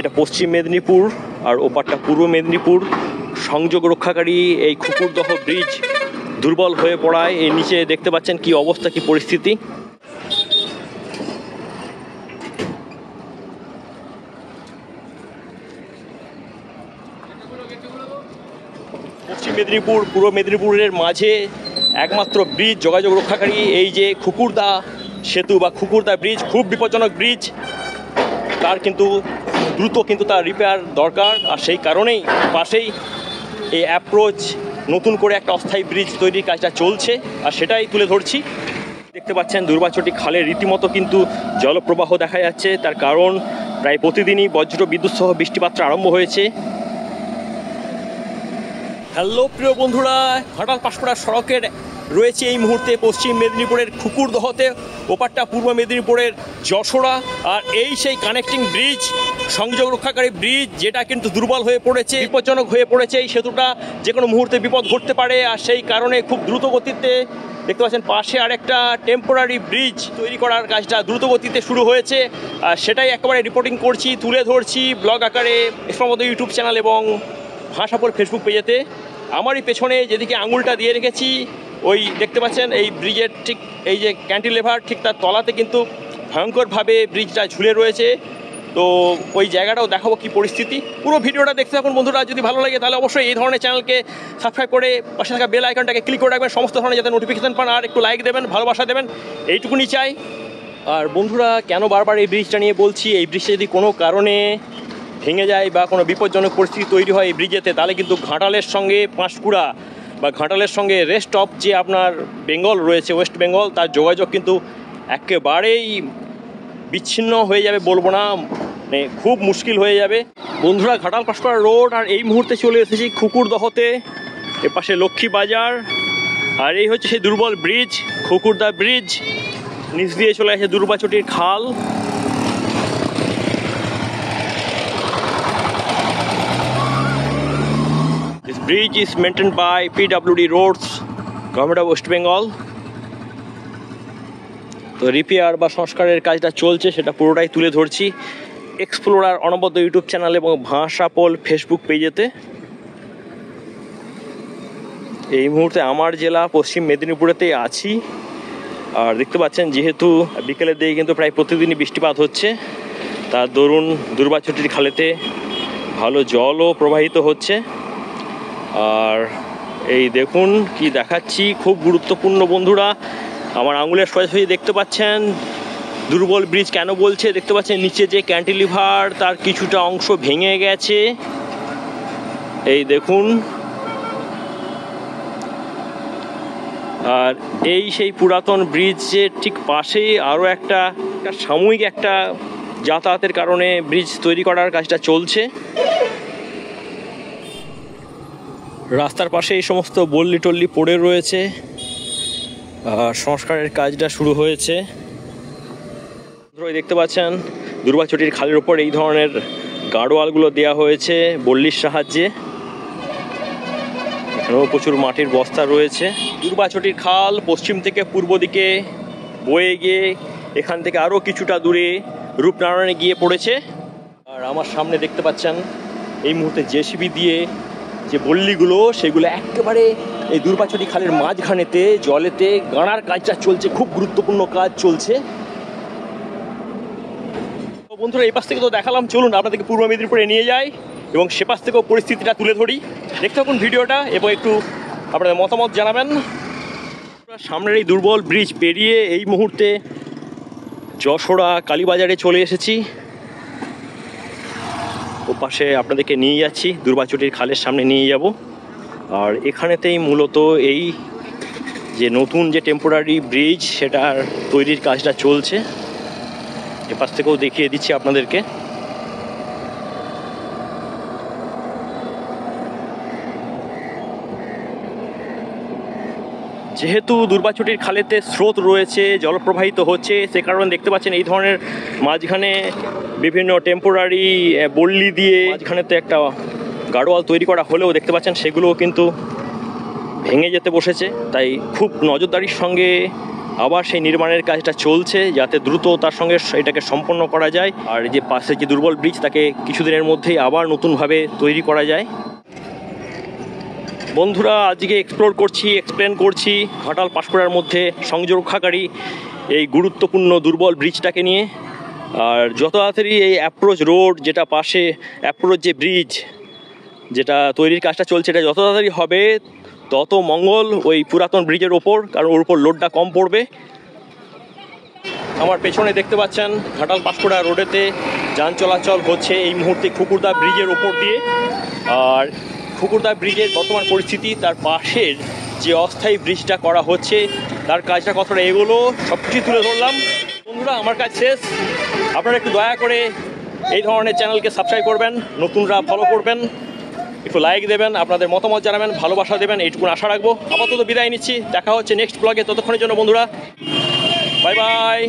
এটা পশ্চিম মেদিনীপুর আর ওপারটা পূর্ব মেদিনীপুর। সংযোগ রক্ষাকারী এই খুকুরদহ ব্রিজ দুর্বল হয়ে পড়ায় এই নিচে দেখতে পাচ্ছেন কি অবস্থা, কি পরিস্থিতি। পশ্চিম মেদিনীপুর পূর্ব মেদিনীপুরের মাঝে একমাত্র ব্রিজ যোগাযোগ রক্ষাকারী এই যে খুকুরদা সেতু বা খুকুরদা ব্রিজ, খুব বিপজ্জনক ব্রিজ। তার কিন্তু দ্রুত কিন্তু তার রিপেয়ার দরকার, আর সেই কারণেই পাশেই এই অ্যাপ্রোচ নতুন করে একটা অস্থায়ী ব্রিজ তৈরির কাজটা চলছে, আর সেটাই তুলে ধরছি। দেখতে পাচ্ছেন দুর্বাচটি খালে রীতিমতো কিন্তু জলপ্রবাহ দেখা যাচ্ছে। তার কারণ প্রায় প্রতিদিনই বজ্র বিদ্যুৎ সহ বৃষ্টিপাত আরম্ভ হয়েছে। হ্যালো প্রিয় বন্ধুরা, ঘাটাল পাঁশকুড়া সড়কের রয়েছে এই মুহূর্তে পশ্চিম মেদিনীপুরের খুকুরদহতে, ওপারটা পূর্ব মেদিনীপুরের যশোরা। আর এই সেই কানেক্টিং ব্রিজ, সংযোগ রক্ষাকারী ব্রিজ, যেটা কিন্তু দুর্বল হয়ে পড়েছে, বিপজ্জনক হয়ে পড়েছে। এই সেতুটা যে কোনো মুহূর্তে বিপদ ঘটতে পারে, আর সেই কারণে খুব দ্রুত গতিতে দেখতে পাচ্ছেন পাশে আরেকটা টেম্পোরারি ব্রিজ তৈরি করার কাজটা দ্রুত গতিতে শুরু হয়েছে। আর সেটাই একেবারে রিপোর্টিং করছি, তুলে ধরছি ব্লগ আকারে স্পমদ ইউটিউব চ্যানেল এবং ভাষাপোল ফেসবুক পেজেতে। আমারই পেছনে যেদিকে আঙুলটা দিয়ে রেখেছি ওই দেখতে পাচ্ছেন এই ব্রিজের ঠিক এই যে ক্যান্টিলেভার, ঠিক তার তলাতে কিন্তু ভয়ঙ্করভাবে ব্রিজটা ঝুলে রয়েছে। তো ওই জায়গাটাও দেখাবো কি পরিস্থিতি। পুরো ভিডিওটা দেখতে থাকুন বন্ধুরা। যদি ভালো লাগে তাহলে অবশ্যই এই ধরনের চ্যানেলকে সাবস্ক্রাইব করে পাশে থাকা বেল আইকনটাকে ক্লিক করে রাখবেন সমস্ত ধরনের যাতে নোটিফিকেশন পান, আর একটু লাইক দেবেন, ভালোবাসা দেবেন, এইটুকুনি চাই। আর বন্ধুরা, কেন বারবার এই ব্রিজটা নিয়ে বলছি, এই ব্রিজটা যদি কোনো কারণে ভেঙে যায় বা কোনো বিপজ্জনক পরিস্থিতি তৈরি হয় এই ব্রিজেতে, তাহলে কিন্তু ঘাটালের সঙ্গে পাঁশকুড়া বা ঘাটালের সঙ্গে রেস্ট অফ যে আপনার বেঙ্গল রয়েছে, ওয়েস্ট বেঙ্গল, তার যোগাযোগ কিন্তু একেবারেই বিচ্ছিন্ন হয়ে যাবে, বলবো না, মানে খুব মুশকিল হয়ে যাবে। বন্ধুরা, ঘাটাল পাঁশকুড়া রোড, আর এই মুহূর্তে চলে এসেছি খুকুরদহতে। এপাশে লক্ষ্মী বাজার, আর এই হচ্ছে সেই দুর্বল ব্রিজ খুকুরদা ব্রিজ। নিচ দিয়ে চলে আসে দুর্বাচটির খাল। This bridge is maintained by PWD Roads, Government of West Bengal. তো রিপেয়ার বা সংস্কারের কাজটা চলছে, সেটা পুরোটাই তুলে ধরছি এক্সপ্লোরার অনবদ্য ইউটিউব চ্যানেল এবং ভাষাপোল ফেসবুক পেজেতে। এই মুহূর্তে আমার জেলা পশ্চিম মেদিনীপুরেতেই আছি। আর দেখতে পাচ্ছেন যেহেতু বিকেলের দিকে কিন্তু প্রায় প্রতিদিনই বৃষ্টিপাত হচ্ছে, তার দরুন দুর্বাচটির খালেতে ভালো জলও প্রবাহিত হচ্ছে। আর এই দেখুন কি দেখাচ্ছি, খুব গুরুত্বপূর্ণ বন্ধুরা। আমার আঙুলের সোজাসুজি দেখতে পাচ্ছেন দুর্বল ব্রিজ কেন বলছে, দেখতে পাচ্ছেন নিচে যে ক্যান্টিলিভার তার কিছুটা অংশ ভেঙে গেছে, এই দেখুন। আর এই সেই পুরাতন ব্রিজের ঠিক পাশেই আরও একটা সাময়িক একটা যাতায়াতের কারণে ব্রিজ তৈরি করার কাজটা চলছে। রাস্তার পাশে এই সমস্ত বল্লি টল্লি পড়ে রয়েছে, আর সংস্কারের কাজটা শুরু হয়েছে। দেখতে পাচ্ছেন দুর্বাচটির খালের ওপর এই ধরনের গাড়োয়ালগুলো দেওয়া হয়েছে বল্লির সাহায্যে। এখানেও প্রচুর মাটির বস্তা রয়েছে। দুর্বাচটির খাল পশ্চিম থেকে পূর্ব দিকে বয়ে গিয়ে এখান থেকে আরও কিছুটা দূরে রূপনারায়ণে গিয়ে পড়েছে। আর আমার সামনে দেখতে পাচ্ছেন এই মুহূর্তে জেসিবি দিয়ে যে বল্লিগুলো, সেগুলো একেবারে এই দুর্বাচটি খালের মাঝখানেতে জলেতে গাড়ার কাজটা চলছে, খুব গুরুত্বপূর্ণ কাজ চলছে। তো বন্ধুরা, এই পাশ থেকে তো দেখালাম, চলুন আপনাদেরকে পূর্ব মেদিনীপুরে নিয়ে যাই এবং সে পাশ থেকেও পরিস্থিতিটা তুলে ধরি। দেখতে থাকুন ভিডিওটা এবং একটু আপনাদের মতামত জানাবেন। সামনের এই দুর্বল ব্রিজ পেরিয়ে এই মুহূর্তে যশোরা কালীবাজারে চলে এসেছি। ও পাশে আপনাদেরকে নিয়ে যাচ্ছি, দুর্বাচটির খালের সামনে নিয়ে যাব। আর এখানেতেই মূলত এই যে নতুন যে টেম্পোরারি ব্রিজ, সেটার তৈরির কাজটা চলছে। এপাশ থেকেও দেখিয়ে দিচ্ছি আপনাদেরকে। যেহেতু দুর্বাচটির খালেতে স্রোত রয়েছে, জলপ্রবাহিত হচ্ছে, সে কারণে দেখতে পাচ্ছেন এই ধরনের মাঝখানে বিভিন্ন টেম্পোরারি বল্লি দিয়ে মাঝখানেতে একটা গাড়োয়াল তৈরি করা হলেও দেখতে পাচ্ছেন সেগুলোও কিন্তু ভেঙে যেতে বসেছে। তাই খুব নজরদারির সঙ্গে আবার সেই নির্মাণের কাজটা চলছে, যাতে দ্রুত তার সঙ্গে এটাকে সম্পন্ন করা যায়। আর যে পাশে যে দুর্বল ব্রিজ, তাকে কিছুদিনের মধ্যেই আবার নতুনভাবে তৈরি করা যায়। বন্ধুরা, আজকে এক্সপ্লেন করছি ঘাটাল পাঁশকুড়ার মধ্যে সংযোগ রক্ষাকারী এই গুরুত্বপূর্ণ দুর্বল ব্রিজটাকে নিয়ে। আর যত তাড়াতাড়ি এই অ্যাপ্রোচ রোড, যেটা পাশে অ্যাপ্রোচ যে ব্রিজ যেটা তৈরির কাজটা চলছে, এটা যত তাড়াতাড়ি হবে তত মঙ্গল ওই পুরাতন ব্রিজের ওপর, কারণ ওর উপর লোডটা কম পড়বে। আমার পেছনে দেখতে পাচ্ছেন ঘাটাল পাঁশকুড়া রোডেতে যান চলাচল হচ্ছে এই মুহূর্তে খুকুরদা ব্রিজের ওপর দিয়ে। আর খুকুরদা ব্রিজের বর্তমান পরিস্থিতি, তার পাশের যে অস্থায়ী ব্রিজটা করা হচ্ছে তার কাজটা কতটা এগোলো সব কিছু তুলে ধরলাম। বন্ধুরা, আমার কাজ শেষ। আপনারা একটু দয়া করে এই ধরনের চ্যানেলকে সাবস্ক্রাইব করবেন, নতুনরা ফলো করবেন, একটু লাইক দেবেন, আপনাদের মতামত জানাবেন, ভালোবাসা দেবেন, এইটুকু আশা রাখবো। আপাতত বিদায় নিচ্ছি, দেখা হচ্ছে নেক্সট ব্লগে। ততক্ষণের জন্য বন্ধুরা, বাই বাই।